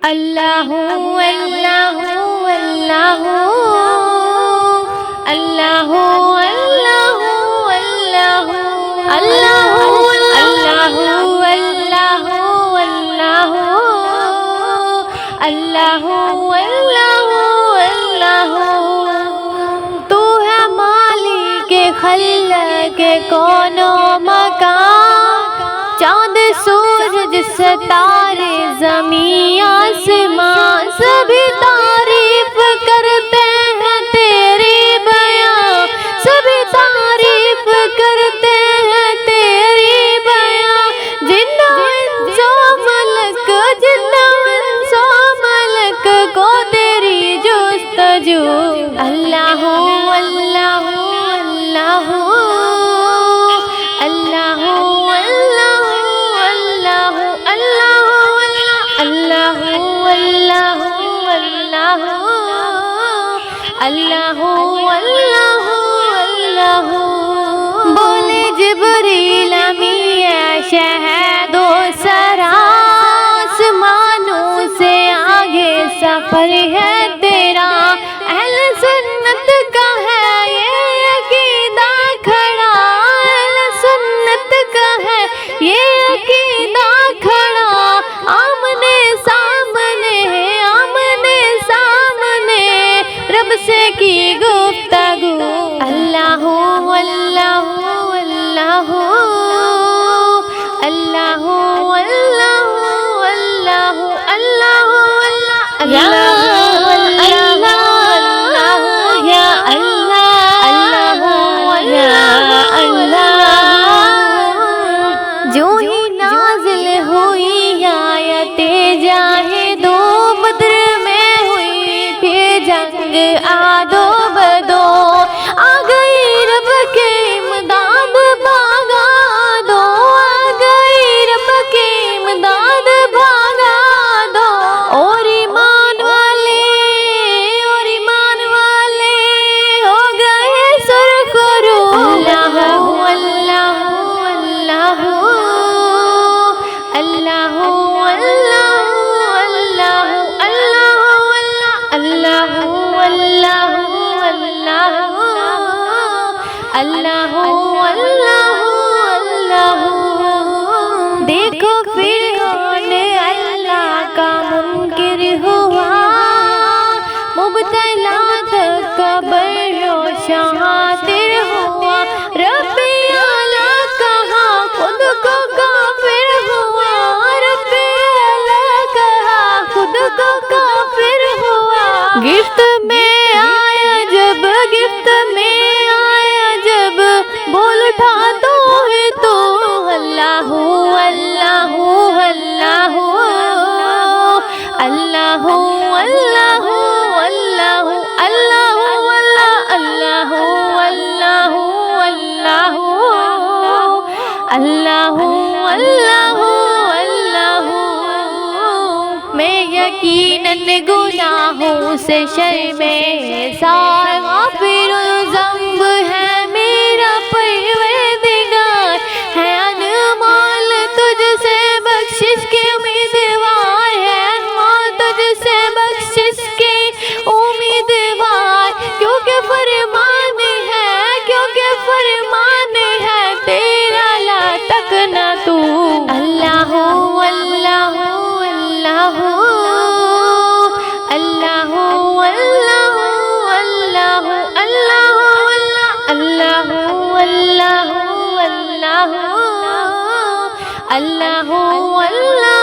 اللہ اللہ اللہ اللہ اللہ اللہ اللہ اللہ اللہ اللہ اللہ اللہ تو ہے مالک خلق کون و مکان، چاند سورج ستارے زمین آسمان سبھی تعریف کرتے ہیں تیری بیاں، سبھی تعریف کرتے ہیں تیری بیاں، جن انس و ملک جن انس و ملک کو تیری جستجو۔ اللہ اللہ اللہ اللہ اللہ اللہ اللہ اللہ اللہ بولے جبریل امی شہد و سرا، آسمانوں سے آگے سفر ہے تیرا، اہل سنت کا ہے یہ عقیدہ کھڑا، اہل سنت کا ہے یہ عقیدہ کھڑا، آمنے سامنے آمنے سامنے رب سے کی گفتگو۔ اللہ اللہ اللہ اللہ اللہ اللہ اللہ جو ہی نازل ہوئی آیت جاہد و بدر میں ہوئی پھر جنگ آدو بدو، آ گئی رب کے امداد بھاگا دو، آ گئی رب کے امداد بھاگا دو، اور ایمان والے ہو گئے سرخرو۔ اللہ اللہ اللہ اللہ اللہ اللہ اللہ اللہ اللہ اللہ دیکھو فرعون اللہ کا منکر ہوا، مبتلا تکبر و شاطر ہوا، رب اعلیٰ کہا خود کو کافر ہوا، رب اعلیٰ کہا خود کو کافر ہوا، گفت میں آیا جب گفت میں آیا جب بول اٹھا تو ہے تو اللہ اللہ اللہ اللہ اللہ اللہ اللہ اللہ اللہ اللہ اللہ میں یقیناً گناہوں سے شرمسار، غافر الذنب ہے میرا پروردگار، ہے انمول تجھ سے بخشش کے امیدوار، ہے انمول تجھ سے بخشش کے امیدوار، کیونکہ فرمان ہے تیرا لا تکنا تو۔ اللہ اللہ اللہ اللہ اللہ اللہ اللہ اللہ اللہ اللہ اللہ